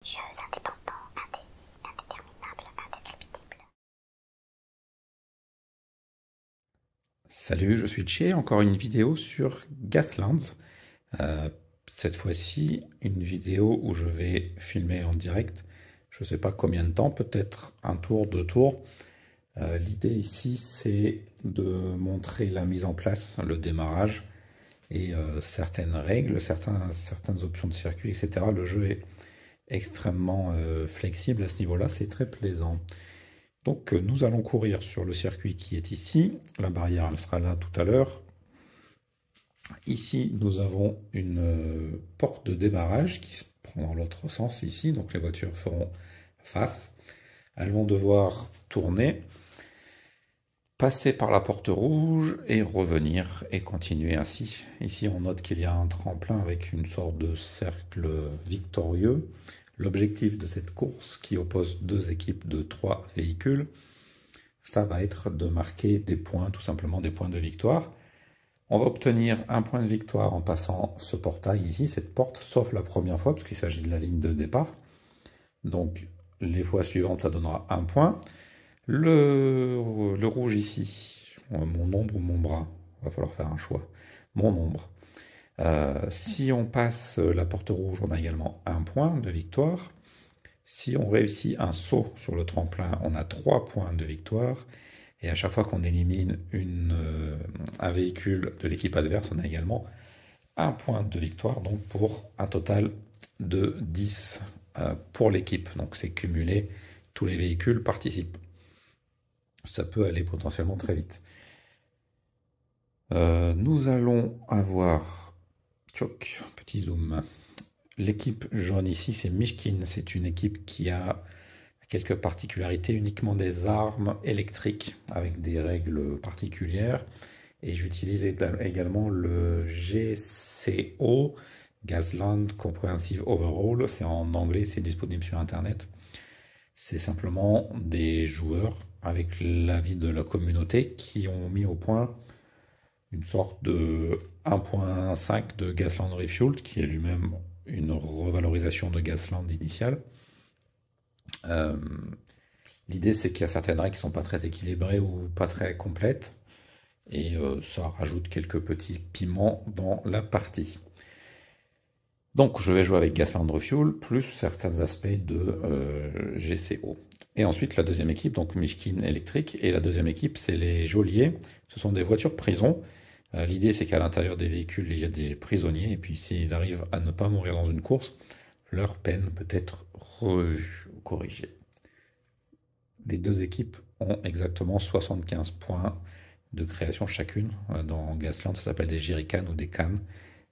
Jeux indépendants, indécis, indéterminables, indescriptibles. Salut, je suis Tché, encore une vidéo sur Gaslands. Cette fois-ci, une vidéo où je vais filmer en direct. Je ne sais pas combien de temps, peut-être un tour, deux tours. L'idée ici, c'est de montrer la mise en place, le démarrage et certaines règles, certaines options de circuit, etc. Le jeu est extrêmement flexible à ce niveau-là, c'est très plaisant. Donc nous allons courir sur le circuit qui est ici. La barrière, elle sera là tout à l'heure. Ici, nous avons une porte de démarrage qui se prend dans l'autre sens ici. Donc les voitures feront face. Elles vont devoir tourner, passer par la porte rouge et revenir et continuer ainsi. Ici, on note qu'il y a un tremplin avec une sorte de cercle victorieux. L'objectif de cette course, qui oppose deux équipes de 3 véhicules, ça va être de marquer des points, tout simplement des points de victoire. On va obtenir un point de victoire en passant ce portail ici, cette porte, sauf la première fois, parce qu'il s'agit de la ligne de départ. Donc les fois suivantes, ça donnera un point. Le rouge ici, mon ombre ou mon bras, il va falloir faire un choix. Mon ombre. Si on passe la porte rouge, on a également un point de victoire. Si on réussit un saut sur le tremplin, on a 3 points de victoire. Et à chaque fois qu'on élimine un véhicule de l'équipe adverse, on a également un point de victoire, donc pour un total de 10 pour l'équipe. Donc c'est cumulé, tous les véhicules participent. Ça peut aller potentiellement très vite. Nous allons avoir, tchoc, petit zoom, l'équipe jaune ici, c'est Mishkin. C'est une équipe qui a quelques particularités, uniquement des armes électriques avec des règles particulières. Et j'utilise également le GCO, Gasland Comprehensive Overhaul. C'est en anglais, c'est disponible sur Internet. C'est simplement des joueurs, avec l'avis de la communauté, qui ont mis au point une sorte de 1.5 de Gasland Refueled, qui est lui-même une revalorisation de Gasland initiale. L'idée, c'est qu'il y a certaines règles qui ne sont pas très équilibrées ou pas très complètes. Et ça rajoute quelques petits piments dans la partie. Donc je vais jouer avec Gasland Refuel, plus certains aspects de GCO. Et ensuite la deuxième équipe, donc Mishkin électrique, et la deuxième équipe, c'est les geôliers. Ce sont des voitures prison. L'idée, c'est qu'à l'intérieur des véhicules, il y a des prisonniers, et puis s'ils arrivent à ne pas mourir dans une course, leur peine peut être revue ou corrigée. Les deux équipes ont exactement 75 points de création chacune. Dans Gasland, ça s'appelle des jerrycans ou des cannes.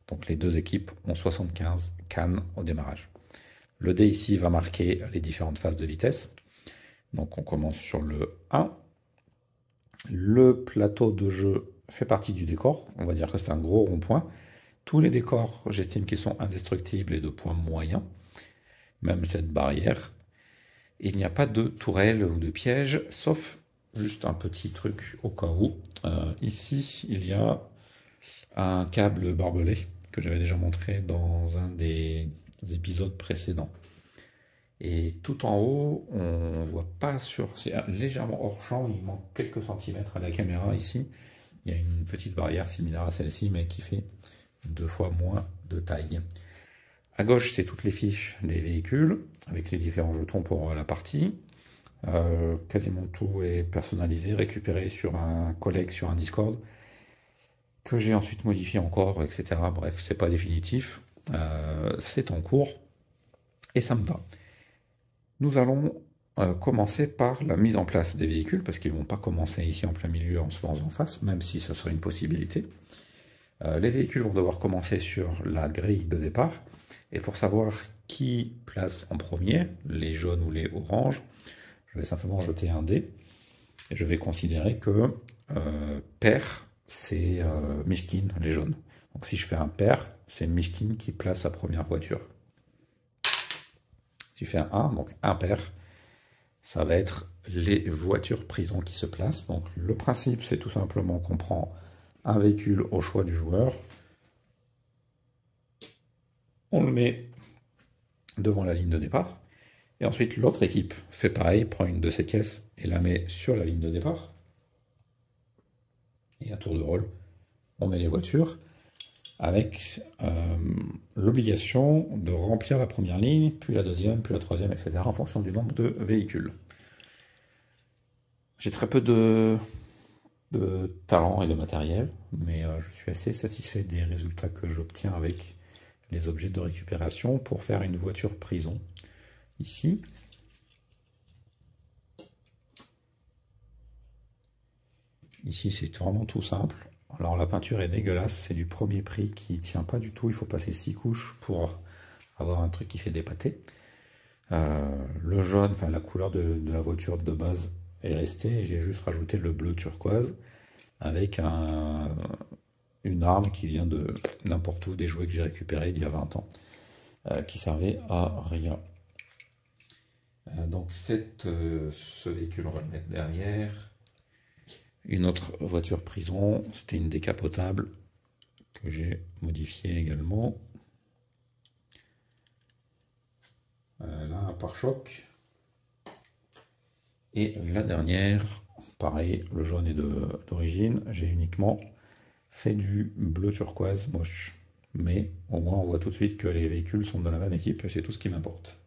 Donc les deux équipes ont 75 cannes au démarrage. Le dé ici va marquer les différentes phases de vitesse. Donc on commence sur le 1. Le plateau de jeu fait partie du décor. On va dire que c'est un gros rond-point. Tous les décors, j'estime qu'ils sont indestructibles et de points moyens. Même cette barrière. Il n'y a pas de tourelle ou de piège, sauf juste un petit truc au cas où. Ici, il y a un câble barbelé que j'avais déjà montré dans un des épisodes précédents. Et tout en haut, on voit pas sur... C'est légèrement hors champ, il manque quelques centimètres à la caméra ici. Il y a une petite barrière similaire à celle-ci, mais qui fait 2 fois moins de taille. À gauche, c'est toutes les fiches des véhicules, avec les différents jetons pour la partie. Quasiment tout est personnalisé, récupéré sur un collègue, sur un Discord, que j'ai ensuite modifié encore, etc. Bref, c'est pas définitif, c'est en cours, et ça me va. Nous allons commencer par la mise en place des véhicules, parce qu'ils ne vont pas commencer ici en plein milieu en se faisant en face, même si ce serait une possibilité. Les véhicules vont devoir commencer sur la grille de départ, et pour savoir qui place en premier, les jaunes ou les oranges, je vais simplement jeter un dé, et je vais considérer que pair, c'est Mishkin, les jaunes. Donc si je fais un pair, c'est Mishkin qui place sa première voiture. Si je fais un 1, donc un pair, ça va être les voitures prison qui se placent. Donc le principe, c'est tout simplement qu'on prend un véhicule au choix du joueur, on le met devant la ligne de départ. Et ensuite, l'autre équipe fait pareil, prend une de ces caisses et la met sur la ligne de départ. Et à tour de rôle, on met les voitures avec l'obligation de remplir la première ligne, puis la deuxième, puis la troisième, etc. en fonction du nombre de véhicules. J'ai très peu de talent et de matériel, mais je suis assez satisfait des résultats que j'obtiens avec les objets de récupération pour faire une voiture prison. Ici, c'est vraiment tout simple. Alors la peinture est dégueulasse, c'est du premier prix qui tient pas du tout. Il faut passer 6 couches pour avoir un truc qui fait des pâtés. Le jaune, enfin la couleur de la voiture de base est restée et j'ai juste rajouté le bleu turquoise avec une arme qui vient de n'importe où, des jouets que j'ai récupérés il y a 20 ans, qui servait à rien. Donc ce véhicule, on va le mettre derrière. Une autre voiture prison, c'était une décapotable que j'ai modifiée également. Là, un pare-choc. Et la dernière, pareil, le jaune est d'origine. J'ai uniquement fait du bleu turquoise moche. Mais au moins, on voit tout de suite que les véhicules sont de la même équipe et c'est tout ce qui m'importe.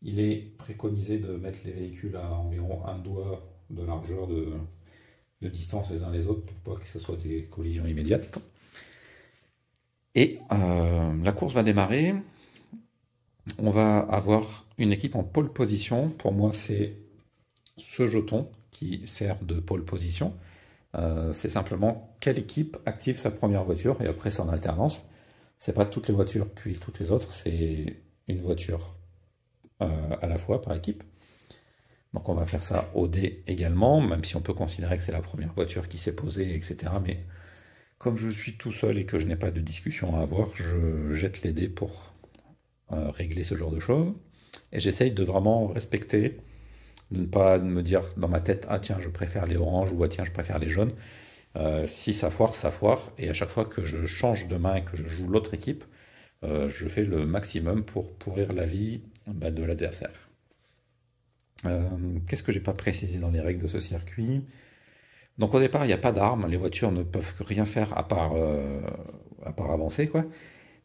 Il est préconisé de mettre les véhicules à environ un doigt de largeur de distance les uns les autres pour pas que ce soit des collisions immédiates. Et la course va démarrer. On va avoir une équipe en pole position. Pour moi, c'est ce jeton qui sert de pole position. C'est simplement quelle équipe active sa première voiture et après c'est en alternance. C'est pas toutes les voitures puis toutes les autres, c'est une voiture à la fois par équipe. Donc on va faire ça au dé également, même si on peut considérer que c'est la première voiture qui s'est posée, etc. Mais comme je suis tout seul et que je n'ai pas de discussion à avoir, je jette les dés pour régler ce genre de choses. Et j'essaye de vraiment respecter, de ne pas me dire dans ma tête, ah tiens, je préfère les oranges, ou ah tiens, je préfère les jaunes. Si ça foire, ça foire. Et à chaque fois que je change de main et que je joue l'autre équipe, je fais le maximum pour pourrir la vie de l'adversaire. Qu'est-ce que j'ai pas précisé dans les règles de ce circuit? Donc au départ, il n'y a pas d'armes, les voitures ne peuvent rien faire à part avancer, quoi,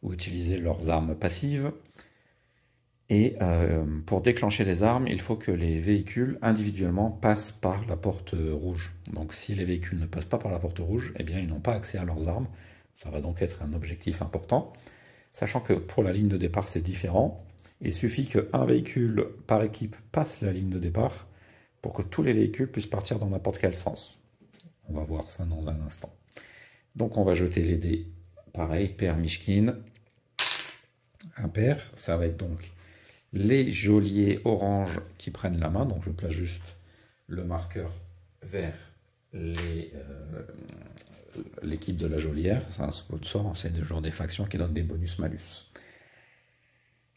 ou utiliser leurs armes passives. Et pour déclencher les armes, il faut que les véhicules individuellement passent par la porte rouge. Donc si les véhicules ne passent pas par la porte rouge, eh bien ils n'ont pas accès à leurs armes. Ça va donc être un objectif important. Sachant que pour la ligne de départ, c'est différent. Il suffit qu'un véhicule par équipe passe la ligne de départ pour que tous les véhicules puissent partir dans n'importe quel sens. On va voir ça dans un instant. Donc on va jeter les dés. Pareil, paire Mishkin. Impair, ça va être donc les geôliers orange qui prennent la main. Donc je place juste le marqueur vers l'équipe de la geôlière. C'est un sponsor, c'est le genre des factions qui donnent des bonus-malus.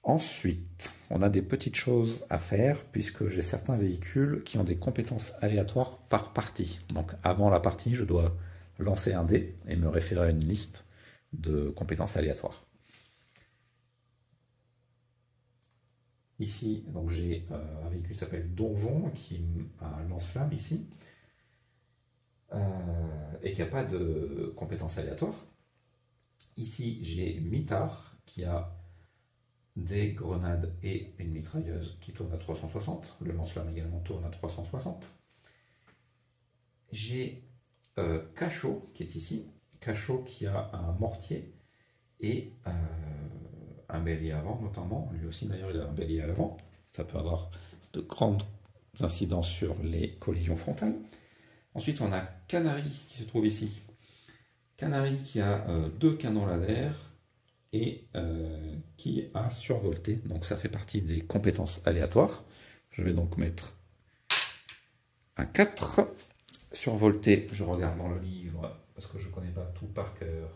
Ensuite, on a des petites choses à faire puisque j'ai certains véhicules qui ont des compétences aléatoires par partie. Donc avant la partie, je dois lancer un dé et me référer à une liste de compétences aléatoires. Ici, donc j'ai un véhicule qui s'appelle Donjon, qui a un lance-flamme ici, et qui n'a pas de compétences aléatoires. Ici, j'ai Mitard, qui a des grenades et une mitrailleuse qui tourne à 360. Le lance-flamme également tourne à 360. J'ai Cachot qui est ici. Cachot qui a un mortier et un bélier avant notamment. Lui aussi d'ailleurs il a un bélier à l'avant. Ça peut avoir de grandes incidences sur les collisions frontales. Ensuite on a Canary qui se trouve ici. Canary qui a deux canons laser et qui a survolté. Donc ça fait partie des compétences aléatoires. Je vais donc mettre un 4. Survolté, je regarde dans le livre, parce que je ne connais pas tout par cœur.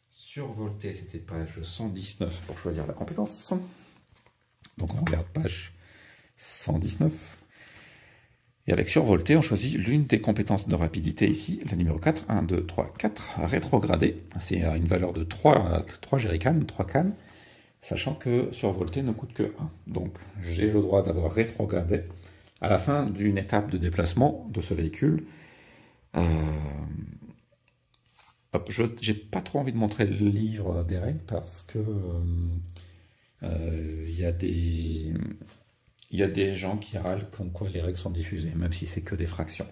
Survolté, c'était page 119 pour choisir la compétence. Donc on regarde page 119. Et avec survolté, on choisit l'une des compétences de rapidité ici, la numéro 4. 1, 2, 3, 4. Rétrogradé. C'est une valeur de 3 jerrycans, 3 cannes. sachant que survolter ne coûte que 1. Donc j'ai le droit d'avoir rétrogradé à la fin d'une étape de déplacement de ce véhicule. Je n'ai pas trop envie de montrer le livre des règles parce que il y a des gens qui râlent comme quoi les règles sont diffusées, même si c'est que des fractions.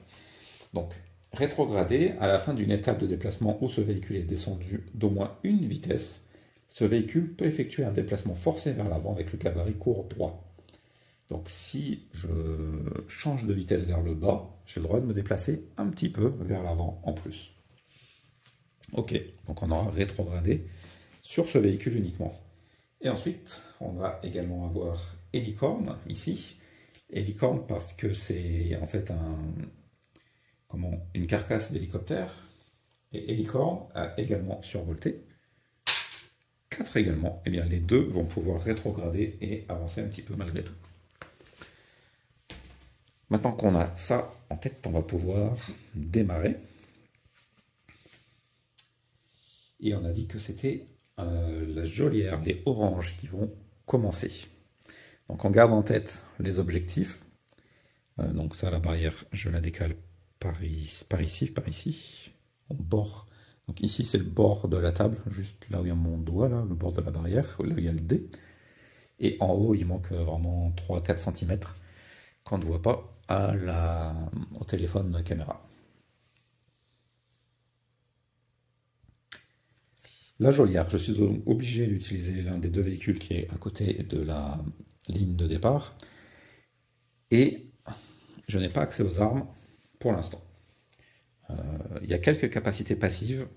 Donc, rétrogradé, à la fin d'une étape de déplacement où ce véhicule est descendu d'au moins une vitesse, ce véhicule peut effectuer un déplacement forcé vers l'avant avec le gabarit court droit. Donc si je change de vitesse vers le bas, j'ai le droit de me déplacer un petit peu vers l'avant en plus. Ok, donc on aura rétrogradé sur ce véhicule uniquement. Et ensuite, on va également avoir hélicorne ici. Hélicorne parce que c'est en fait une carcasse d'hélicoptère. Et hélicorne a également survolté. 4 également. Et bien les deux vont pouvoir rétrograder et avancer un petit peu malgré tout. Maintenant qu'on a ça en tête, on va pouvoir démarrer. Et on a dit que c'était la geôlière, les oranges qui vont commencer. Donc on garde en tête les objectifs. Donc ça, la barrière, je la décale par ici, au bord. Donc ici, c'est le bord de la table, juste là où il y a mon doigt, là, le bord de la barrière, là où il y a le dé. Et en haut, il manque vraiment 3-4 cm qu'on ne voit pas au téléphone de la caméra. La geôlière, je suis obligé d'utiliser l'un des deux véhicules qui est à côté de la ligne de départ. Et je n'ai pas accès aux armes pour l'instant. Il y a quelques capacités passives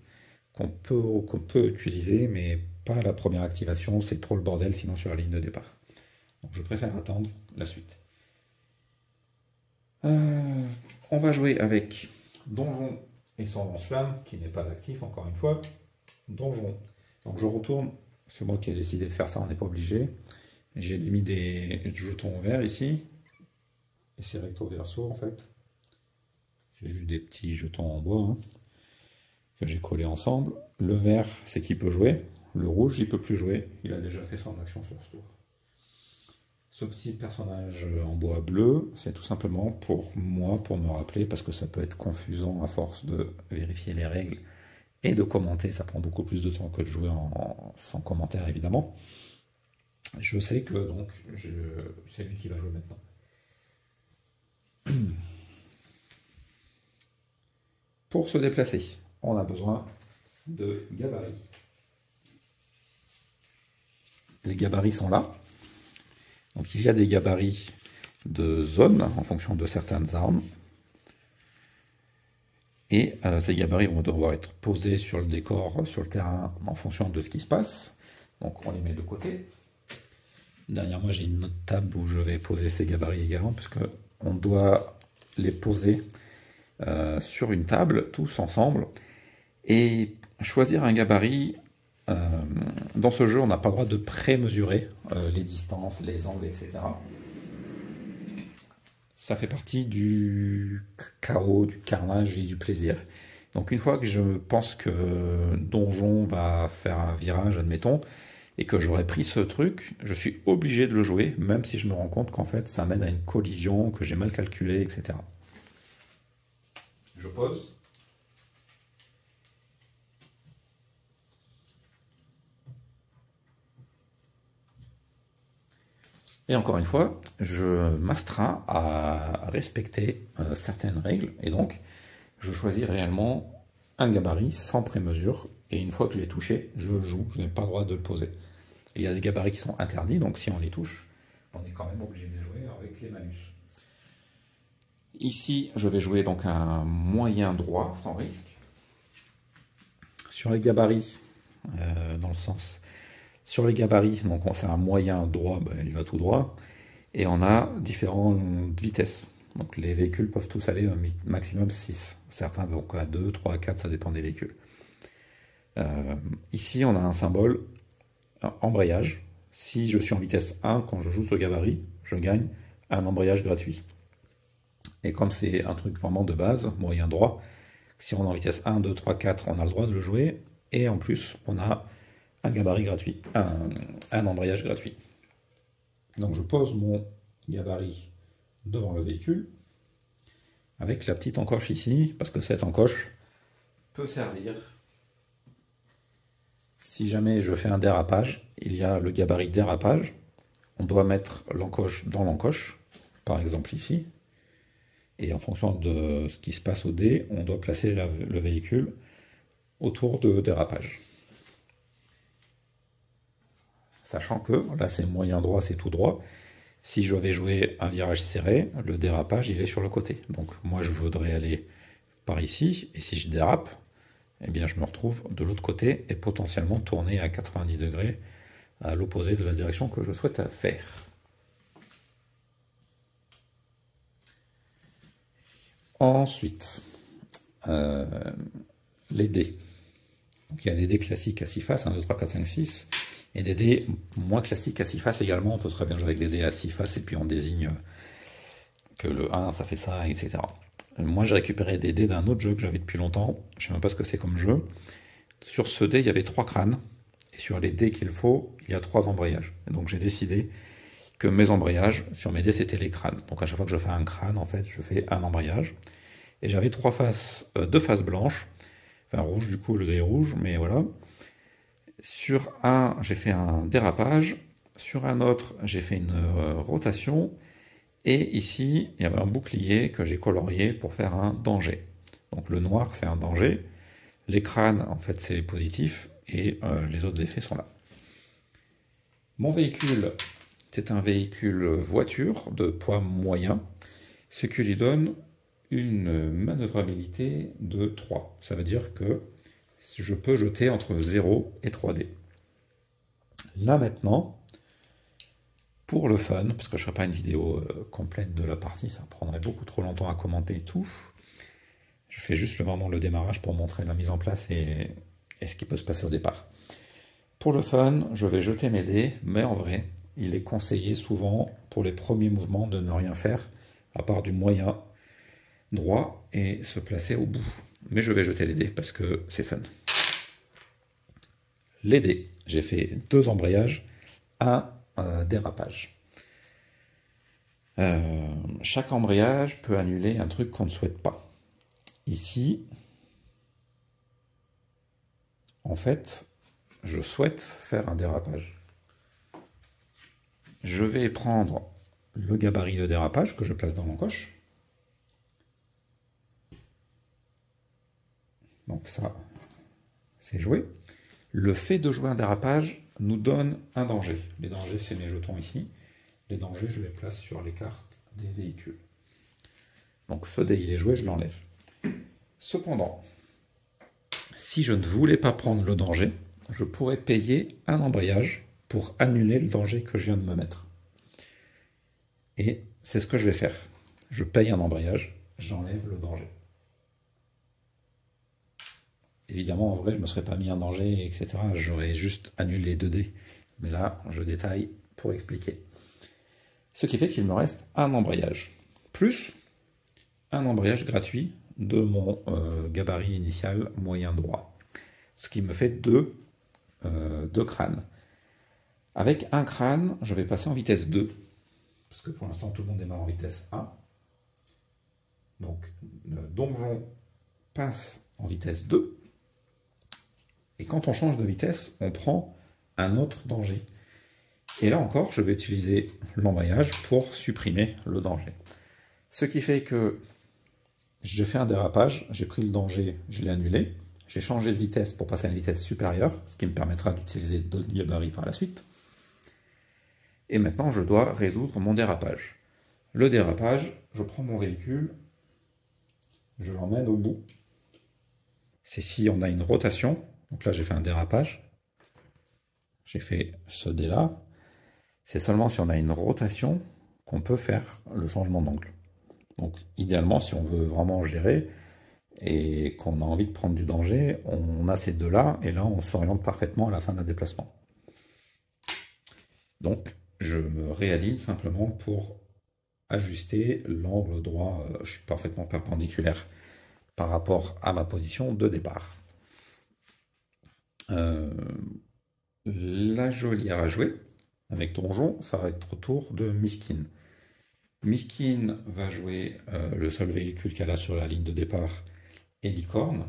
qu'on peut utiliser, mais pas à la première activation, c'est trop le bordel sinon sur la ligne de départ. Donc je préfère attendre la suite. On va jouer avec Donjon et son lance-flamme, qui n'est pas actif encore une fois. Donjon. Donc je retourne, c'est moi qui ai décidé de faire ça, on n'est pas obligé. J'ai mis des jetons verts ici, et c'est recto verso en fait. C'est juste des petits jetons en bois hein, que j'ai collés ensemble. Le vert, c'est qu'il peut jouer. Le rouge, il peut plus jouer. Il a déjà fait son action sur ce tour. Ce petit personnage en bois bleu, c'est tout simplement pour moi, pour me rappeler, parce que ça peut être confusant à force de vérifier les règles et de commenter. Ça prend beaucoup plus de temps que de jouer sans commentaire, évidemment. Je sais que donc c'est lui qui va jouer maintenant. Pour se déplacer, on a besoin de gabarits. Les gabarits sont là. Donc il y a des gabarits de zone en fonction de certaines armes. Et ces gabarits vont devoir être posés sur le décor, sur le terrain, en fonction de ce qui se passe. Donc on les met de côté. Derrière moi, j'ai une autre table où je vais poser ces gabarits également, puisque on doit les poser sur une table, tous ensemble. Et choisir un gabarit, dans ce jeu, on n'a pas le droit de pré-mesurer les distances, les angles, etc. Ça fait partie du chaos, du carnage et du plaisir. Donc une fois que je pense que Donjon va faire un virage, admettons, et que j'aurais pris ce truc, je suis obligé de le jouer, même si je me rends compte qu'en fait ça mène à une collision, que j'ai mal calculé, etc. Je pose. Et encore une fois, je m'astreins à respecter certaines règles, et donc je choisis réellement un gabarit sans prémesure, et une fois que je l'ai touché, je le joue, je n'ai pas le droit de le poser. Et il y a des gabarits qui sont interdits, donc si on les touche, on est quand même obligé de les jouer avec les malus. Ici, je vais jouer donc un moyen droit, sans risque. Sur les gabarits, dans le sens... Sur les gabarits, donc on fait un moyen droit, ben, il va tout droit. Et on a différentes vitesses. Donc les véhicules peuvent tous aller un maximum 6. Certains vont à 2, 3, 4, ça dépend des véhicules. Ici, on a un symbole embrayage. Si je suis en vitesse 1, quand je joue ce gabarit, je gagne un embrayage gratuit. Et comme c'est un truc vraiment de base, moyen droit, si on est en vitesse 1, 2, 3, 4, on a le droit de le jouer. Et en plus, on a un gabarit gratuit, un embrayage gratuit. Donc je pose mon gabarit devant le véhicule avec la petite encoche ici, parce que cette encoche peut servir si jamais je fais un dérapage. Il y a le gabarit dérapage, on doit mettre l'encoche dans l'encoche, par exemple ici, et en fonction de ce qui se passe au dé, on doit placer le véhicule autour de dérapage. Sachant que là c'est moyen droit, c'est tout droit. Si je vais jouer un virage serré, le dérapage il est sur le côté. Donc moi je voudrais aller par ici, et si je dérape, eh bien je me retrouve de l'autre côté et potentiellement tourner à 90 degrés à l'opposé de la direction que je souhaite faire. Ensuite, les dés. Donc, il y a des dés classiques à 6 faces, 1, 2, 3, 4, 5, 6, et des dés moins classiques à 6 faces également. On peut très bien jouer avec des dés à 6 faces et puis on désigne que le 1 ça fait ça, etc. Moi j'ai récupéré des dés d'un autre jeu que j'avais depuis longtemps, je ne sais même pas ce que c'est comme jeu. Sur ce dé il y avait 3 crânes, et sur les dés qu'il faut, il y a 3 embrayages. Et donc j'ai décidé que mes embrayages, sur mes dés c'était les crânes. Donc à chaque fois que je fais un crâne, en fait, je fais un embrayage. Et j'avais 2 faces blanches, enfin rouge du coup, le dé est rouge, mais voilà. Sur un, j'ai fait un dérapage, sur un autre, j'ai fait une rotation, et ici, il y avait un bouclier que j'ai colorié pour faire un danger. Donc le noir, c'est un danger, les crânes, en fait, c'est positif, et les autres effets sont là. Mon véhicule, c'est un véhicule voiture de poids moyen, ce qui lui donne une manœuvrabilité de 3. Ça veut dire que je peux jeter entre 0 et 3 dés. Là maintenant, pour le fun, parce que je ne ferai pas une vidéo complète de la partie, ça prendrait beaucoup trop longtemps à commenter tout, je fais juste vraiment le démarrage pour montrer la mise en place et ce qui peut se passer au départ. Pour le fun, je vais jeter mes dés, mais en vrai, il est conseillé souvent pour les premiers mouvements de ne rien faire, à part du moyen droit et se placer au bout. Mais je vais jeter les dés parce que c'est fun. Les dés, j'ai fait 2 embrayages, un dérapage. Chaque embrayage peut annuler un truc qu'on ne souhaite pas. Ici, en fait, je souhaite faire un dérapage. Je vais prendre le gabarit de dérapage que je place dans l'encoche. Donc ça, c'est joué. Le fait de jouer un dérapage nous donne un danger. Les dangers, c'est mes jetons ici. Les dangers, je les place sur les cartes des véhicules. Donc ce dé, il est joué, je l'enlève. Cependant, si je ne voulais pas prendre le danger, je pourrais payer un embrayage pour annuler le danger que je viens de me mettre. Et c'est ce que je vais faire. Je paye un embrayage, j'enlève le danger. Évidemment, en vrai, je ne me serais pas mis en danger, etc. J'aurais juste annulé les 2 dés. Mais là, je détaille pour expliquer. Ce qui fait qu'il me reste un embrayage. Plus un embrayage gratuit de mon gabarit initial moyen droit. Ce qui me fait 2 crânes. Avec un crâne, je vais passer en vitesse 2. Parce que pour l'instant, tout le monde démarre en vitesse 1. Donc, le donjon passe en vitesse 2. Et quand on change de vitesse, on prend un autre danger. Et là encore, je vais utiliser l'embrayage pour supprimer le danger. Ce qui fait que j'ai fait un dérapage, j'ai pris le danger, je l'ai annulé. J'ai changé de vitesse pour passer à une vitesse supérieure, ce qui me permettra d'utiliser d'autres gabarits par la suite. Et maintenant, je dois résoudre mon dérapage. Le dérapage, je prends mon véhicule, je l'emmène au bout. C'est si on a une rotation. Donc là, j'ai fait un dérapage. J'ai fait ce dé-là. C'est seulement si on a une rotation qu'on peut faire le changement d'angle. Donc idéalement, si on veut vraiment gérer et qu'on a envie de prendre du danger, on a ces deux-là, et là, on s'oriente parfaitement à la fin d'un déplacement. Donc, je me réaligne simplement pour ajuster l'angle droit. Je suis parfaitement perpendiculaire par rapport à ma position de départ. la geôlière à jouer. Avec Donjon, ça va être au tour de Mishkin. Mishkin va jouer le seul véhicule qu'elle a sur la ligne de départ, et Licorne.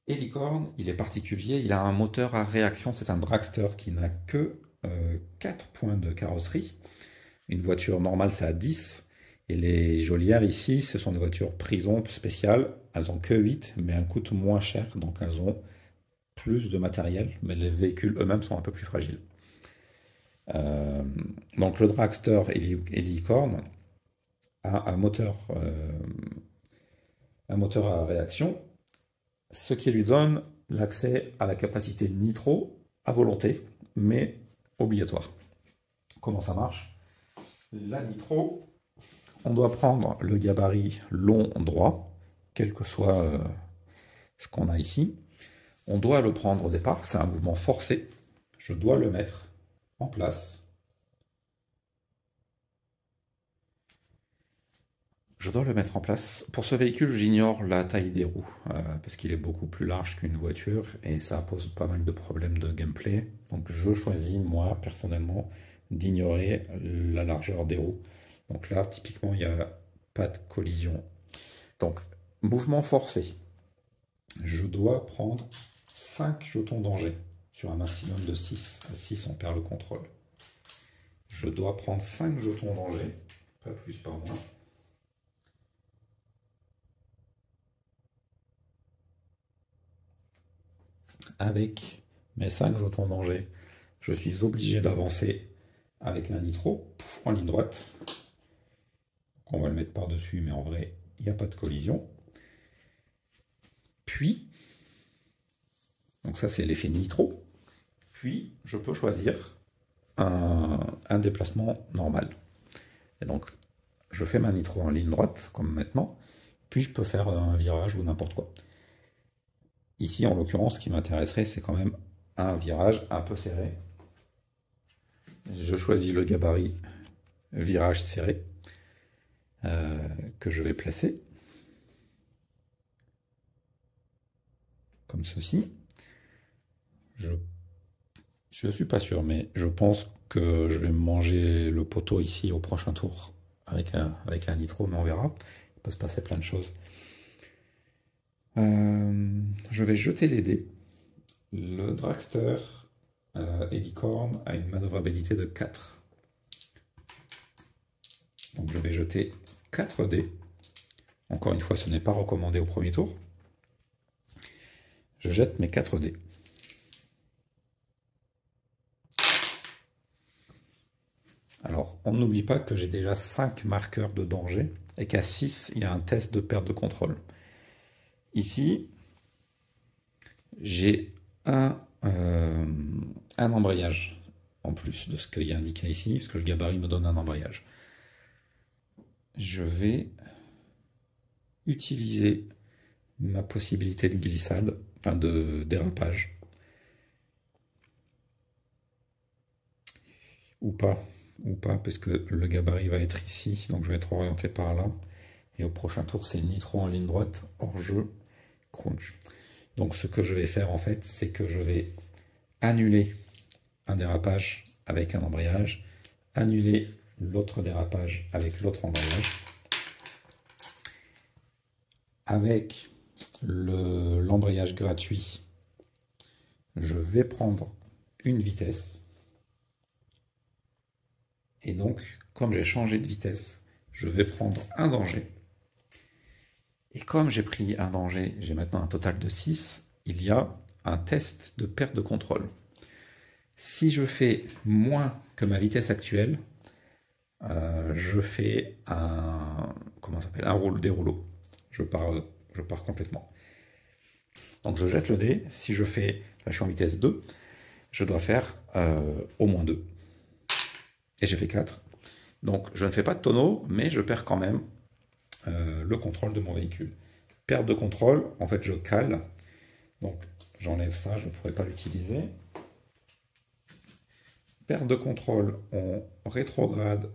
Et Licorne, il est particulier, il a un moteur à réaction, c'est un dragster qui n'a que 4 points de carrosserie. Une voiture normale, c'est à 10. Et les geôlières ici, ce sont des voitures prison spéciales. Elles ont que 8, mais elles coûtent moins cher, donc elles ont plus de matériel, mais les véhicules eux-mêmes sont un peu plus fragiles. Euh, donc le dragster et Licorne a un moteur à réaction, ce qui lui donne l'accès à la capacité nitro à volonté, mais obligatoire. Comment ça marche? La nitro, on doit prendre le gabarit long droit, quel que soit ce qu'on a ici. On doit le prendre au départ, c'est un mouvement forcé. Je dois le mettre en place. Je dois le mettre en place. Pour ce véhicule, j'ignore la taille des roues, parce qu'il est beaucoup plus large qu'une voiture, et ça pose pas mal de problèmes de gameplay. Donc je choisis, moi, personnellement, d'ignorer la largeur des roues. Donc là, typiquement, il n'y a pas de collision. Donc, mouvement forcé. Je dois prendre 5 jetons danger sur un maximum de 6. À 6, on perd le contrôle. Je dois prendre 5 jetons danger, pas plus, pas moins. Avec mes 5 jetons danger, je suis obligé d'avancer avec la nitro en ligne droite. On va le mettre par-dessus, mais en vrai, il n'y a pas de collision. Puis, donc ça c'est l'effet nitro. Puis, je peux choisir un déplacement normal. Et donc, je fais ma nitro en ligne droite, comme maintenant, puis je peux faire un virage ou n'importe quoi. Ici, en l'occurrence, ce qui m'intéresserait, c'est quand même un virage un peu serré. Je choisis le gabarit virage serré que je vais placer, comme ceci. Je ne suis pas sûr, mais je pense que je vais me manger le poteau ici au prochain tour avec la nitro, mais on verra. Il peut se passer plein de choses. Je vais jeter les dés. Le dragster et Licorne a une manœuvrabilité de 4. Donc je vais jeter 4 dés. Encore une fois, ce n'est pas recommandé au premier tour. Je jette mes 4 dés. Alors, on n'oublie pas que j'ai déjà 5 marqueurs de danger et qu'à 6, il y a un test de perte de contrôle. Ici, j'ai un embrayage en plus de ce qu'il y a indiqué ici, parce que le gabarit me donne un embrayage. Je vais utiliser ma possibilité de glissade, enfin de dérapage. Ou pas, parce que le gabarit va être ici, donc je vais être orienté par là. Et au prochain tour, c'est nitro en ligne droite, hors jeu, crunch. Donc ce que je vais faire en fait, c'est que je vais annuler un dérapage avec un embrayage, annuler l'autre dérapage avec l'autre embrayage. Avec l'embrayage gratuit, je vais prendre une vitesse. Et donc, comme j'ai changé de vitesse, je vais prendre un danger. Et comme j'ai pris un danger, j'ai maintenant un total de 6, il y a un test de perte de contrôle. Si je fais moins que ma vitesse actuelle, je fais un des rouleaux. Je pars complètement. Donc je jette le dé. Si je fais, là je suis en vitesse 2, je dois faire au moins 2. Et j'ai fait 4. Donc je ne fais pas de tonneau, mais je perds quand même le contrôle de mon véhicule. Perte de contrôle, en fait je cale. Donc j'enlève ça, je ne pourrais pas l'utiliser. Perte de contrôle, on rétrograde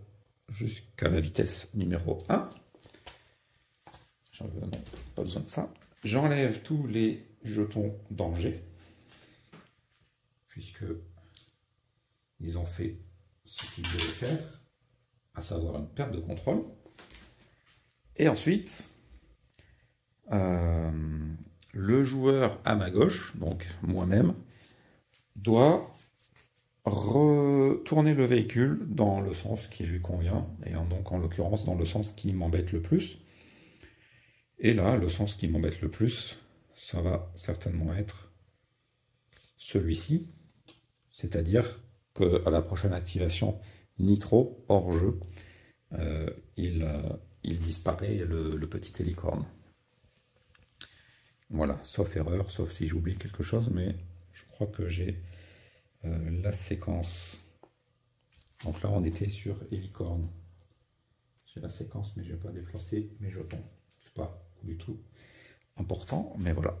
jusqu'à la vitesse numéro 1. Non, pas besoin de ça. J'enlève tous les jetons danger, puisque Ils ont fait ce qu'ils devaient faire, à savoir une perte de contrôle. Et ensuite, le joueur à ma gauche, donc moi-même, doit retourner le véhicule dans le sens qui lui convient, et donc en l'occurrence dans le sens qui m'embête le plus. Et là, le sens qui m'embête le plus, ça va certainement être celui-ci, c'est-à-dire qu'à la prochaine activation Nitro hors jeu, il disparaît le petit hélicorne. Voilà, sauf erreur, sauf si j'oublie quelque chose, mais je crois que j'ai la séquence. Donc là, on était sur hélicorne. J'ai la séquence, mais je n'ai pas déplacé mes jetons. C'est pas du tout important, mais voilà.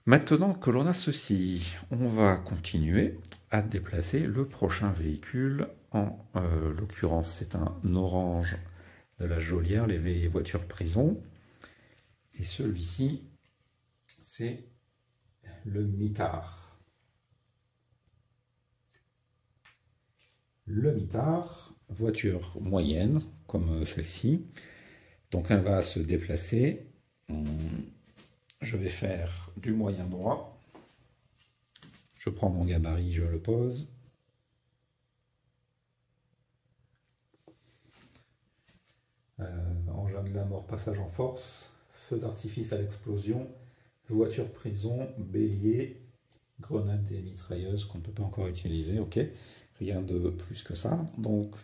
Maintenant que l'on a ceci, on va continuer à déplacer le prochain véhicule. En l'occurrence, c'est un orange de la Jolière, les voitures prison. Et celui-ci, c'est le mitard. Le mitard, voiture moyenne, comme celle-ci. Donc elle va se déplacer. Je vais faire du moyen droit. Je prends mon gabarit, je le pose. Engin de la mort, passage en force. Feu d'artifice à l'explosion. Voiture prison, bélier, grenade et mitrailleuse qu'on ne peut pas encore utiliser. Ok, rien de plus que ça. Donc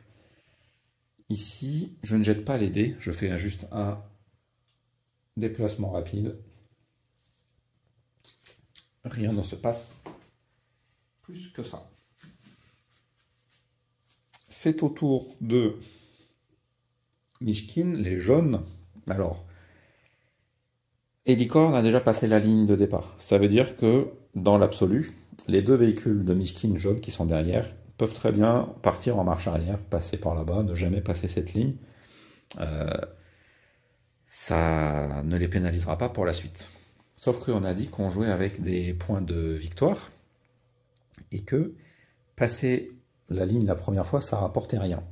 ici, je ne jette pas les dés. Je fais juste un déplacement rapide. Rien ne se passe plus que ça. C'est au tour de Mishkin, les jaunes. Alors, Hélicorne a déjà passé la ligne de départ. Ça veut dire que, dans l'absolu, les deux véhicules de Mishkin jaunes qui sont derrière peuvent très bien partir en marche arrière, passer par là-bas, ne jamais passer cette ligne. Ça ne les pénalisera pas pour la suite. Sauf qu'on a dit qu'on jouait avec des points de victoire et que passer la ligne la première fois, ça rapportait rien.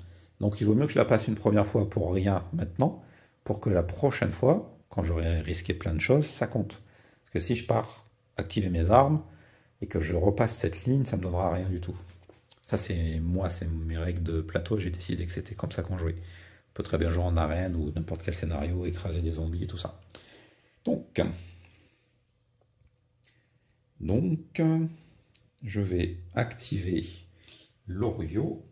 Donc il vaut mieux que je la passe une première fois pour rien maintenant, pour que la prochaine fois, quand j'aurai risqué plein de choses, ça compte. Parce que si je pars activer mes armes et que je repasse cette ligne, ça ne me donnera rien du tout. Ça c'est moi, c'est mes règles de plateau, j'ai décidé que c'était comme ça qu'on jouait. On peut très bien jouer en arène ou n'importe quel scénario, écraser des zombies et tout ça. Donc, je vais activer l'Orio.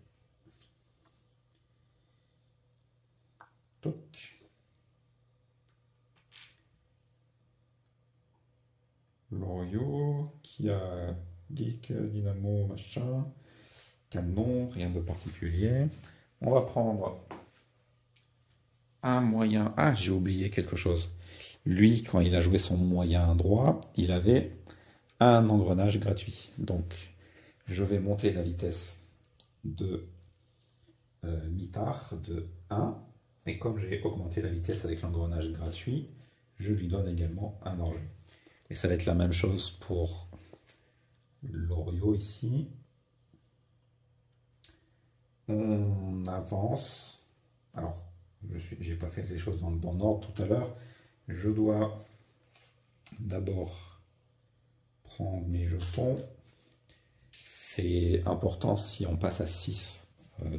L'Orio qui a geek, dynamo, machin, canon, rien de particulier. On va prendre un moyen. Ah, j'ai oublié quelque chose. Lui, quand il a joué son moyen droit, il avait un engrenage gratuit. Donc, je vais monter la vitesse de mitard de 1. Et comme j'ai augmenté la vitesse avec l'engrenage gratuit, je lui donne également un danger. Et ça va être la même chose pour l'Orio ici. On avance. Alors, j'ai pas fait les choses dans le bon ordre tout à l'heure. Je dois d'abord prendre mes jetons. C'est important si on passe à 6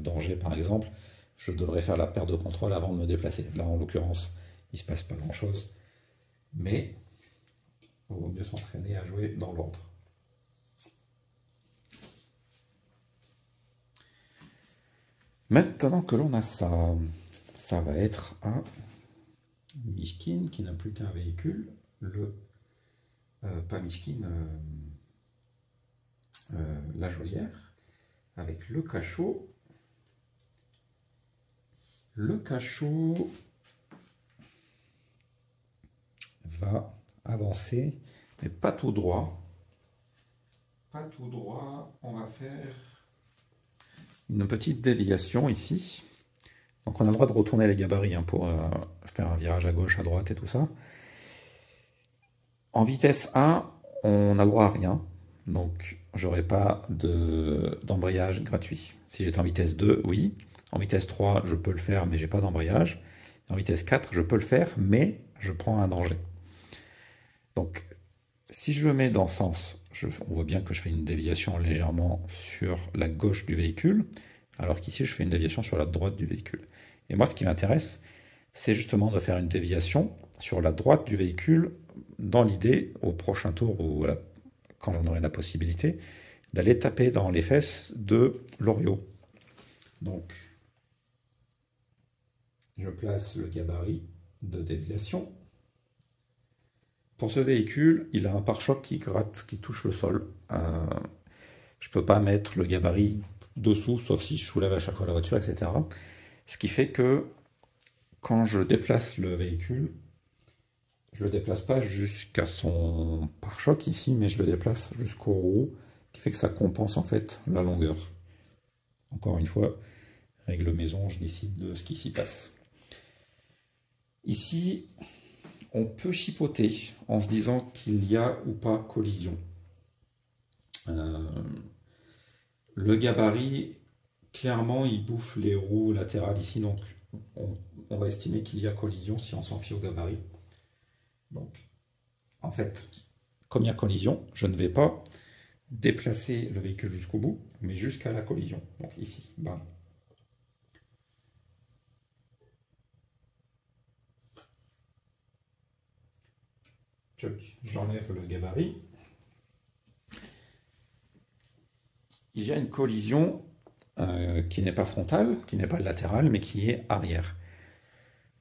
dangers par exemple. Je devrais faire la perte de contrôle avant de me déplacer. Là, en l'occurrence, il ne se passe pas grand-chose. Mais il vaut mieux s'entraîner à jouer dans l'ordre. Maintenant que l'on a ça, ça va être un Mishkin qui n'a plus qu'un véhicule. Pas Mishkin, la Jolière, avec le cachot. Le cachot va avancer, mais pas tout droit. Pas tout droit, on va faire une petite déviation ici. Donc on a le droit de retourner les gabarits hein, pour faire un virage à gauche, à droite et tout ça. En vitesse 1, on n'a le droit à rien. donc j'aurai pas d'embrayage gratuit. Si j'étais en vitesse 2, oui. En vitesse 3, je peux le faire, mais j'ai pas d'embrayage. En vitesse 4, je peux le faire, mais je prends un danger. Donc, si je le mets dans le sens, on voit bien que je fais une déviation légèrement sur la gauche du véhicule, alors qu'ici, je fais une déviation sur la droite du véhicule. Et moi, ce qui m'intéresse, c'est justement de faire une déviation sur la droite du véhicule, dans l'idée, au prochain tour, ou voilà, quand j'en aurai la possibilité, d'aller taper dans les fesses de Loriot. Donc, je place le gabarit de déviation. Pour ce véhicule, il a un pare-choc qui gratte, qui touche le sol. Je ne peux pas mettre le gabarit dessous, sauf si je soulève à chaque fois la voiture, etc. Ce qui fait que quand je déplace le véhicule, je ne le déplace pas jusqu'à son pare-choc ici, mais je le déplace jusqu'aux roues, qui fait que ça compense en fait la longueur. Encore une fois, règle maison, je décide de ce qui s'y passe. Ici, on peut chipoter en se disant qu'il y a ou pas collision. Le gabarit, clairement, il bouffe les roues latérales ici, donc on va estimer qu'il y a collision si on s'en fie au gabarit. Donc, en fait, comme il y a collision, je ne vais pas déplacer le véhicule jusqu'au bout, mais jusqu'à la collision. Donc ici, bam. J'enlève le gabarit. Il y a une collision qui n'est pas frontale, qui n'est pas latérale, mais qui est arrière.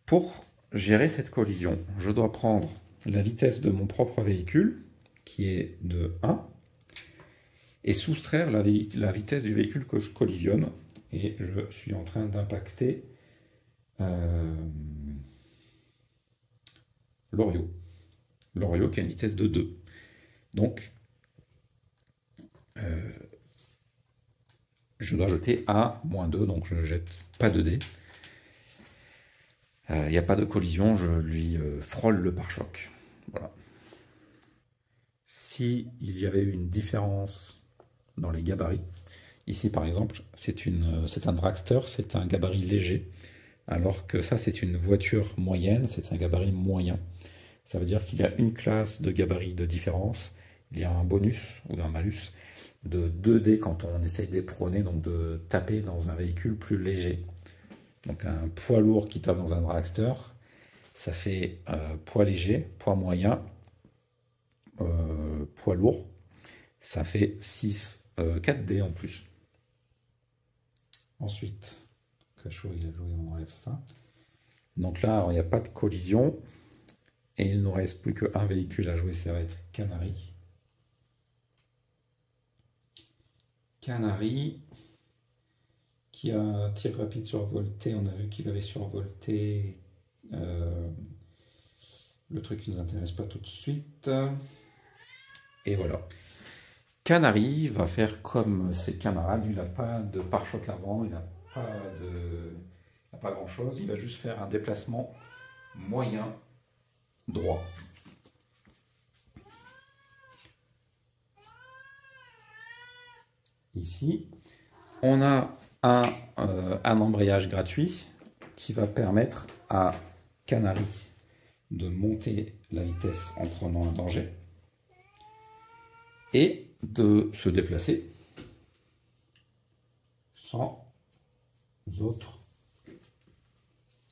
Pour gérer cette collision, je dois prendre la vitesse de mon propre véhicule, qui est de 1, et soustraire la vitesse du véhicule que je collisionne. Et je suis en train d'impacter Loriot. Loriot qui a une vitesse de 2. Donc, je dois jeter A moins 2, donc je ne jette pas de dés. Il n'y a pas de collision, je lui frôle le pare-choc. Voilà. Si il y avait une différence dans les gabarits, ici par exemple, c'est un dragster, c'est un gabarit léger, alors que ça c'est une voiture moyenne, c'est un gabarit moyen. Ça veut dire qu'il y a une classe de gabarit de différence, il y a un bonus ou un malus de 2D quand on essaye d'éperonner, donc de taper dans un véhicule plus léger. Donc un poids lourd qui tape dans un dragster, ça fait poids léger, poids moyen, poids lourd, ça fait 4D en plus. Ensuite, Cachot il a joué, on enlève ça. Donc là, il n'y a pas de collision. Et il ne nous reste plus qu'un véhicule à jouer, ça va être Canary. Canary, qui a un tir rapide survolté, on a vu qu'il avait survolté le truc qui ne nous intéresse pas tout de suite. Et voilà. Canary va faire comme ses camarades, il n'a pas de pare-choc avant, il n'a pas grand chose, il va juste faire un déplacement moyen droit. Ici, on a un embrayage gratuit qui va permettre à Canary de monter la vitesse en prenant un danger et de se déplacer sans autres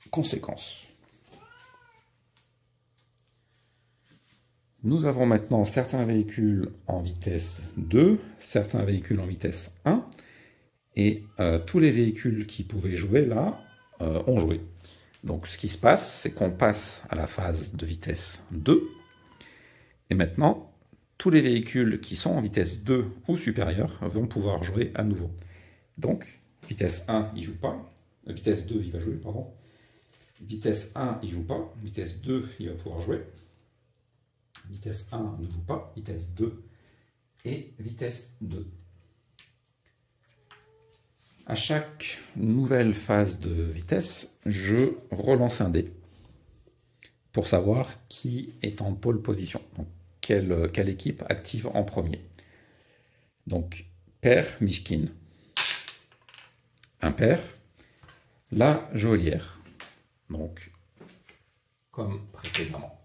conséquences. Nous avons maintenant certains véhicules en vitesse 2, certains véhicules en vitesse 1, et tous les véhicules qui pouvaient jouer là ont joué. Donc ce qui se passe, c'est qu'on passe à la phase de vitesse 2, et maintenant, tous les véhicules qui sont en vitesse 2 ou supérieure vont pouvoir jouer à nouveau. Donc, vitesse 1, il ne joue pas, vitesse 2, il va jouer, pardon. Vitesse 1, il ne joue pas, vitesse 2, il va pouvoir jouer. Vitesse 1 ne joue pas, vitesse 2 et vitesse 2. À chaque nouvelle phase de vitesse, je relance un dé pour savoir qui est en pole position. Donc, quelle équipe active en premier. Donc, pair, Mishkin. Impair, la geôlière. Donc, comme précédemment.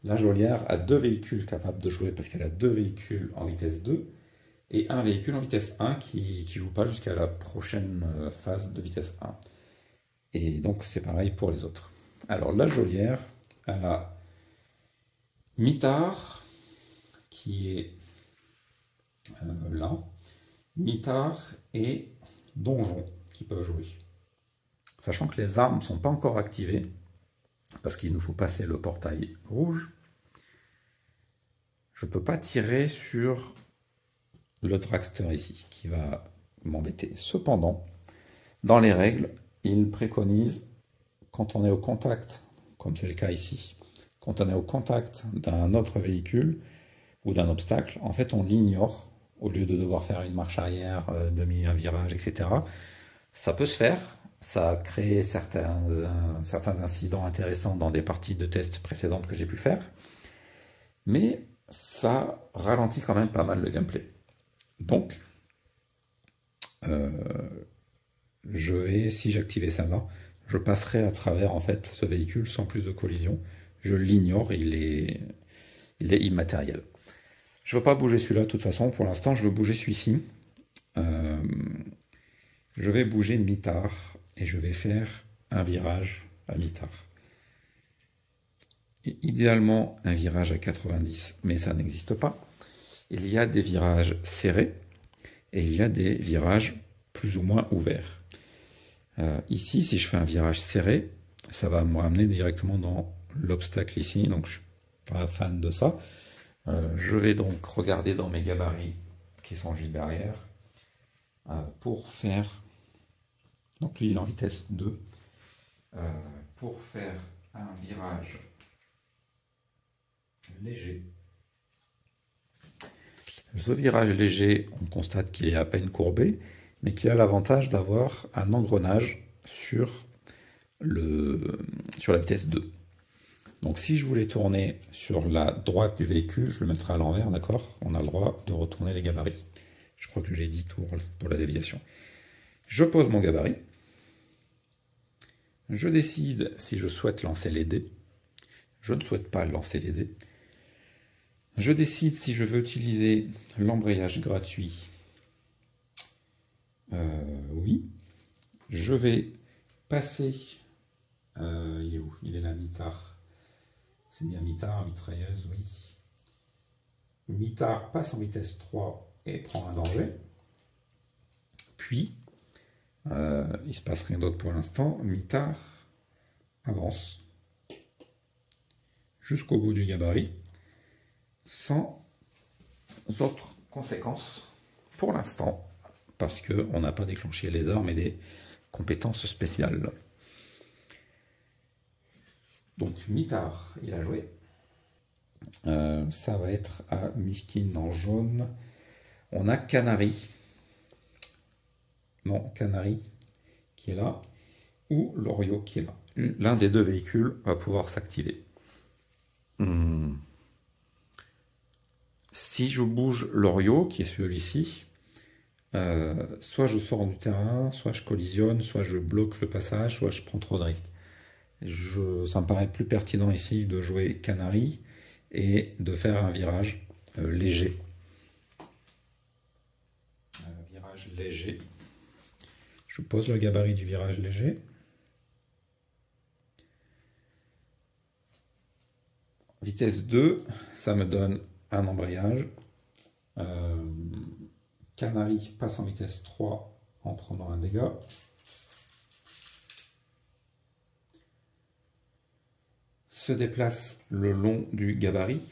La geôlière a 2 véhicules capables de jouer parce qu'elle a 2 véhicules en vitesse 2 et un véhicule en vitesse 1 qui ne joue pas jusqu'à la prochaine phase de vitesse 1. Et donc c'est pareil pour les autres. Alors la geôlière, elle a Mitard qui est là, Mitard et Donjon qui peuvent jouer. Sachant que les armes ne sont pas encore activées, parce qu'il nous faut passer le portail rouge, je ne peux pas tirer sur le dragster ici, qui va m'embêter. Cependant, dans les règles, il préconise, quand on est au contact, comme c'est le cas ici, quand on est au contact d'un autre véhicule ou d'un obstacle, en fait on l'ignore, au lieu de devoir faire une marche arrière, un virage, etc. Ça peut se faire, ça a créé certains incidents intéressants dans des parties de tests précédentes que j'ai pu faire, mais ça ralentit quand même pas mal le gameplay. Donc, je vais, si j'activais celle-là, je passerai à travers en fait ce véhicule sans plus de collision. Je l'ignore, il est immatériel. Je ne veux pas bouger celui-là de toute façon, pour l'instant je veux bouger celui-ci. Je vais bouger Mitard et je vais faire un virage à Mitard. Idéalement un virage à 90, mais ça n'existe pas. Il y a des virages serrés et il y a des virages plus ou moins ouverts. Ici, si je fais un virage serré, ça va me ramener directement dans l'obstacle ici, donc je ne suis pas fan de ça. Je vais donc regarder dans mes gabarits qui sont juste derrière pour faire, donc lui il est en vitesse 2, pour faire un virage léger. Ce virage léger, on constate qu'il est à peine courbé, mais qui a l'avantage d'avoir un engrenage sur la vitesse 2. Donc si je voulais tourner sur la droite du véhicule, je le mettrai à l'envers, d'accord? On a le droit de retourner les gabarits. Je crois que j'ai 10 tours pour la déviation. Je pose mon gabarit. Je décide si je souhaite lancer les dés. Je ne souhaite pas lancer les dés. Je décide si je veux utiliser l'embrayage gratuit. Oui. Je vais passer... il est où? Il est là, Mitard. C'est bien Mitard, mitrailleuse, oui. Mitard passe en vitesse 3 et prend un danger. Puis, il ne se passe rien d'autre pour l'instant. Mitard avance jusqu'au bout du gabarit, sans autres conséquences pour l'instant, parce qu'on n'a pas déclenché les armes et les compétences spéciales. Donc Mitard, il a joué. Ça va être à Mishkin en jaune. On a Canary. Non, Canary qui est là. Ou Loriot qui est là. L'un des deux véhicules va pouvoir s'activer. Si je bouge Loriot, qui est celui-ci, soit je sors du terrain, soit je collisionne, soit je bloque le passage, soit je prends trop de risques. Ça me paraît plus pertinent ici de jouer Canary et de faire un virage léger. Virage léger. Je pose le gabarit du virage léger. Vitesse 2, ça me donne un embrayage. Canary passe en vitesse 3 en prenant un dégât. Se déplace le long du gabarit.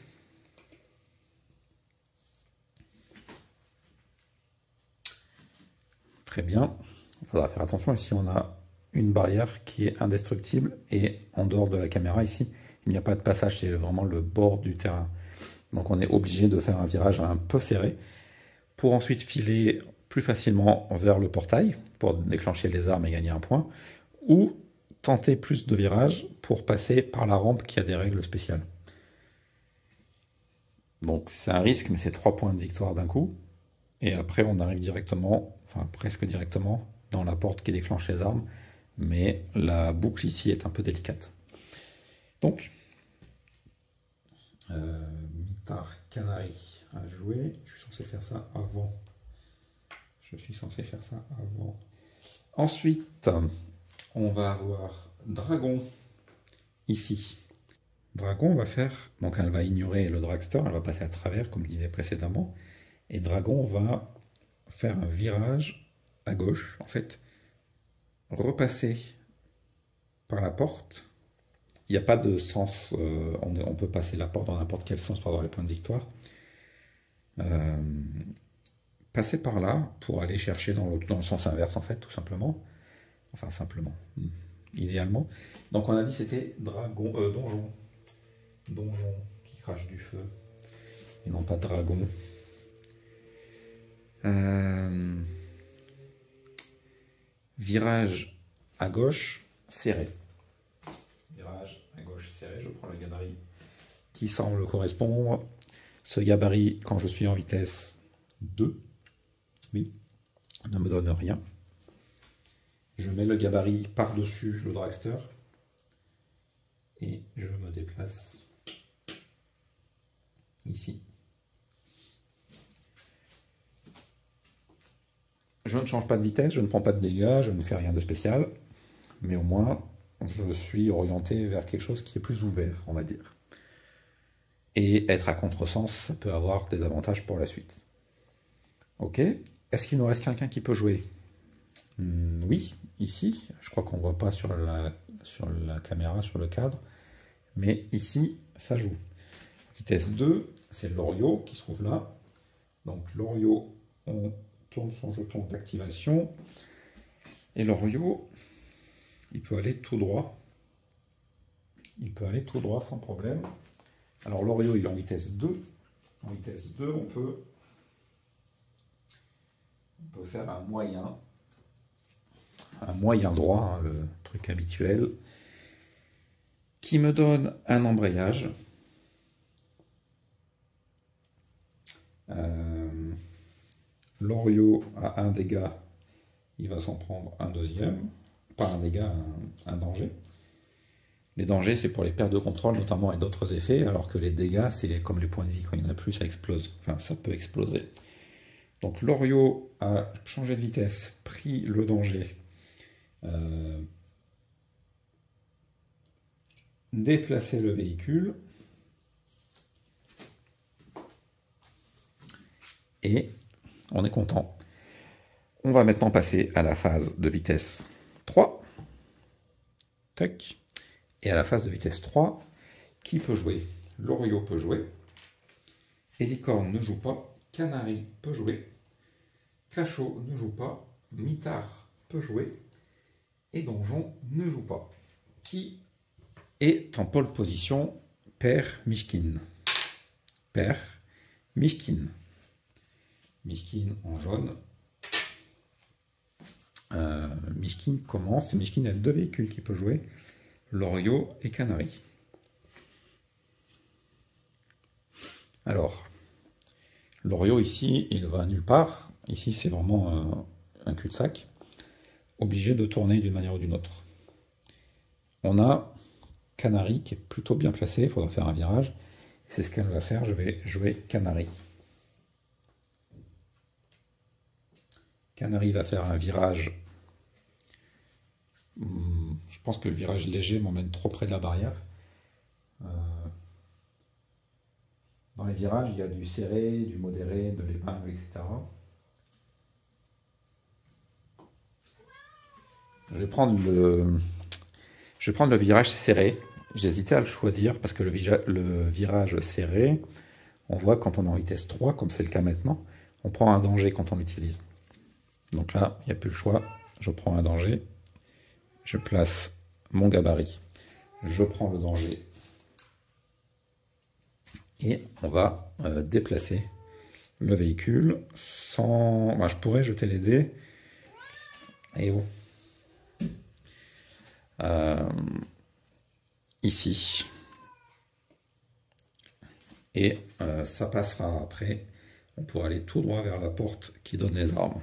Très bien. Il faudra faire attention, ici on a une barrière qui est indestructible et en dehors de la caméra ici, il n'y a pas de passage, c'est vraiment le bord du terrain. Donc on est obligé de faire un virage un peu serré pour ensuite filer plus facilement vers le portail pour déclencher les armes et gagner un point, ou tenter plus de virages pour passer par la rampe qui a des règles spéciales. Donc c'est un risque, mais c'est 3 points de victoire d'un coup. Et après, on arrive directement, enfin presque directement, dans la porte qui déclenche les armes. Mais la boucle ici est un peu délicate. Donc, mitard, canari à jouer. Je suis censé faire ça avant. Ensuite, on va avoir dragon ici. Dragon va faire, donc elle va ignorer le dragster, elle va passer à travers, comme je disais précédemment. Et dragon va faire un virage à gauche, en fait, repasser par la porte. Il n'y a pas de sens, on peut passer la porte dans n'importe quel sens pour avoir les points de victoire. Passer par là pour aller chercher dans le sens inverse, en fait, tout simplement. Enfin, simplement, idéalement. Donc on a dit c'était dragon, donjon. Donjon qui crache du feu. Et non pas dragon. Virage à gauche, serré. Virage à gauche, serré. Je prends le gabarit qui semble correspondre. Ce gabarit, quand je suis en vitesse 2, oui, ne me donne rien. Je mets le gabarit par-dessus le dragster et je me déplace ici. Je ne change pas de vitesse, je ne prends pas de dégâts, je ne fais rien de spécial, mais au moins je suis orienté vers quelque chose qui est plus ouvert, on va dire. Et être à contresens, ça peut avoir des avantages pour la suite. Ok, est-ce qu'il nous reste quelqu'un qui peut jouer? Oui, ici, je crois qu'on ne voit pas sur la caméra, sur le cadre, mais ici, ça joue. Vitesse 2, c'est Loriot qui se trouve là. Donc Loriot, on tourne son jeton d'activation. Et Loriot, il peut aller tout droit. Il peut aller tout droit sans problème. Alors Loriot, il est en vitesse 2. En vitesse 2, on peut faire un moyen droit, hein, le truc habituel, qui me donne un embrayage. Loriot a un dégât, il va s'en prendre un deuxième. Pas un dégât, un danger. Les dangers, c'est pour les pertes de contrôle, notamment, et d'autres effets, alors que les dégâts, c'est comme les points de vie, quand il n'y en a plus, ça explose. Enfin, ça peut exploser. Donc Loriot a changé de vitesse, pris le danger, déplacé le véhicule, et on est content. On va maintenant passer à la phase de vitesse 3. Tac. Et à la phase de vitesse 3, qui peut jouer? Loriot peut jouer. Licorne ne joue pas. Canari peut jouer. Cachot ne joue pas. Mitard peut jouer. Et Donjon ne joue pas. Qui est en pole position? Père Mishkin. Père Mishkin. Mishkin en jaune. Mishkin commence. Mishkin a deux véhicules qui peut jouer. Loriot et Canari. Alors, Loriot ici, il va nulle part. Ici, c'est vraiment un cul-de-sac. Obligé de tourner d'une manière ou d'une autre. On a Canari qui est plutôt bien placé. Il faudra faire un virage. C'est ce qu'elle va faire. Je vais jouer Canari. Canari va faire un virage. Je pense que le virage léger m'emmène trop près de la barrière. Dans les virages, il y a du serré, du modéré, de l'épingle, etc. Je vais prendre le virage serré. J'hésitais à le choisir parce que le virage serré, on voit quand on est en vitesse 3, comme c'est le cas maintenant, on prend un danger quand on l'utilise. Donc là, il n'y a plus le choix. Je prends un danger. Je place mon gabarit. Je prends le danger. Et on va déplacer le véhicule sans... Bah, je pourrais jeter les dés. Et oh. Ici. Et ça passera après on pourra aller tout droit vers la porte qui donne les armes.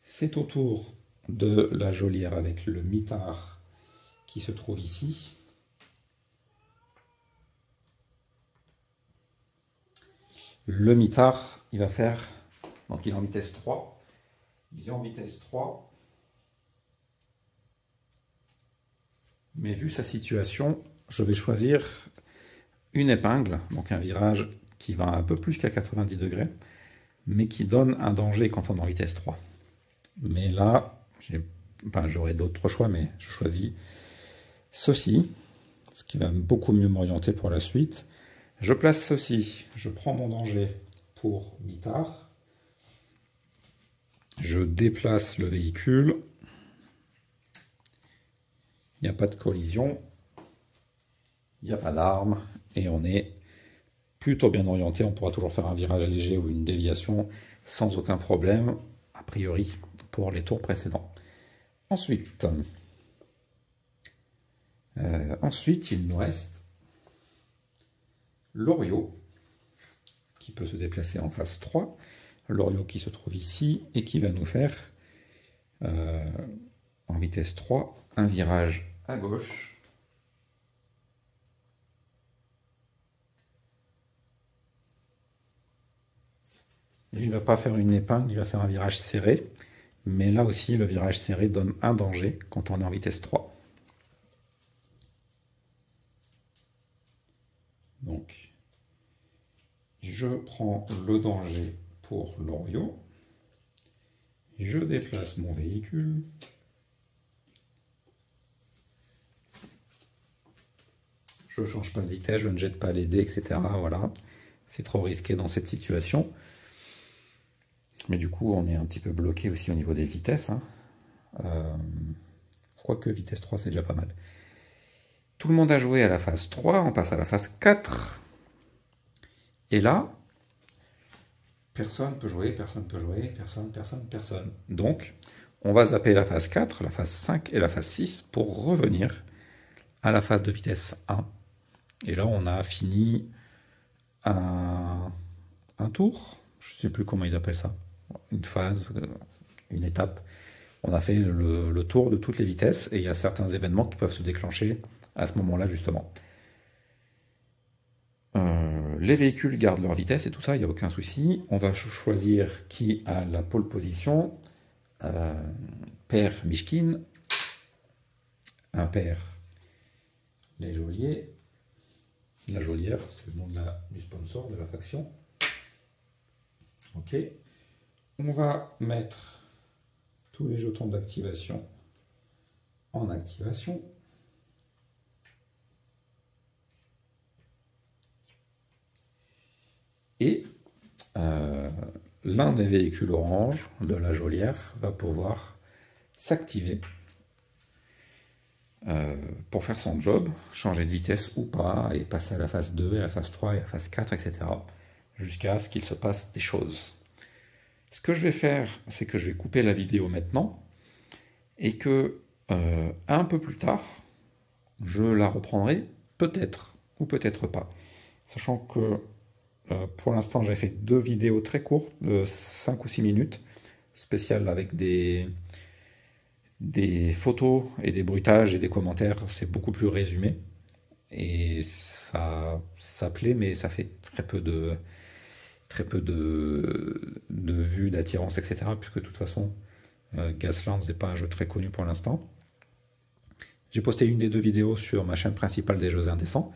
C'est au tour de la geôlière avec le mitard qui se trouve ici. Le mitard, il va faire, donc il est en vitesse 3. Il est en vitesse 3. Mais vu sa situation, je vais choisir une épingle, donc un virage qui va un peu plus qu'à 90 degrés, mais qui donne un danger quand on est en vitesse 3. Mais là, j'aurai d'autres choix, mais je choisis ceci, ce qui va beaucoup mieux m'orienter pour la suite. Je place ceci, je prends mon danger pour mitard, je déplace le véhicule, il n'y a pas de collision, il n'y a pas d'arme, et on est plutôt bien orienté. On pourra toujours faire un virage léger ou une déviation sans aucun problème, a priori, pour les tours précédents. Ensuite, il nous reste l'Orio, qui peut se déplacer en phase 3. L'Orio qui se trouve ici et qui va nous faire, en vitesse 3, un virage à gauche. Il ne va pas faire une épingle, il va faire un virage serré. Mais là aussi, le virage serré donne un danger quand on est en vitesse 3. Donc, je prends le danger pour l'Orio. Je déplace mon véhicule. Je ne change pas de vitesse, je ne jette pas les dés, etc. Voilà, c'est trop risqué dans cette situation. Mais du coup, on est un petit peu bloqué aussi au niveau des vitesses. Quoique vitesse 3, c'est déjà pas mal. Tout le monde a joué à la phase 3, on passe à la phase 4. Et là, personne peut jouer, personne peut jouer, personne. Donc, on va zapper la phase 4, la phase 5 et la phase 6 pour revenir à la phase de vitesse 1. Et là, on a fini un tour. Je ne sais plus comment ils appellent ça. Une phase, une étape. On a fait le tour de toutes les vitesses et il y a certains événements qui peuvent se déclencher à ce moment-là, justement. Les véhicules gardent leur vitesse et tout ça, il n'y a aucun souci. On va choisir qui a la pole position. Père Mishkin, impair les geôliers. La geôlière, c'est le nom du sponsor de la faction. Ok. On va mettre tous les jetons d'activation en activation. Et l'un des véhicules orange de la geôlière va pouvoir s'activer pour faire son job, changer de vitesse ou pas, et passer à la phase 2, à la phase 3, et à la phase 4, etc. jusqu'à ce qu'il se passe des choses. Ce que je vais faire, c'est que je vais couper la vidéo maintenant, et que un peu plus tard, je la reprendrai peut-être, ou peut-être pas. Sachant que pour l'instant, j'ai fait 2 vidéos très courtes, de 5 ou 6 minutes, spéciales avec des photos et des bruitages et des commentaires. C'est beaucoup plus résumé. Et ça plaît, mais ça fait très peu de vues, d'attirance, etc. Puisque de toute façon, Gaslands n'est pas un jeu très connu pour l'instant. J'ai posté une des 2 vidéos sur ma chaîne principale des jeux indécents.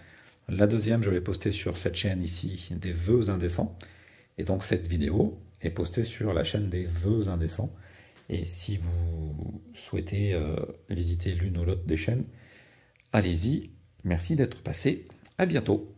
La deuxième, je l'ai postée sur cette chaîne ici, des vœux indécents. Et donc cette vidéo est postée sur la chaîne des vœux indécents. Et si vous souhaitez visiter l'une ou l'autre des chaînes, allez-y. Merci d'être passé. À bientôt.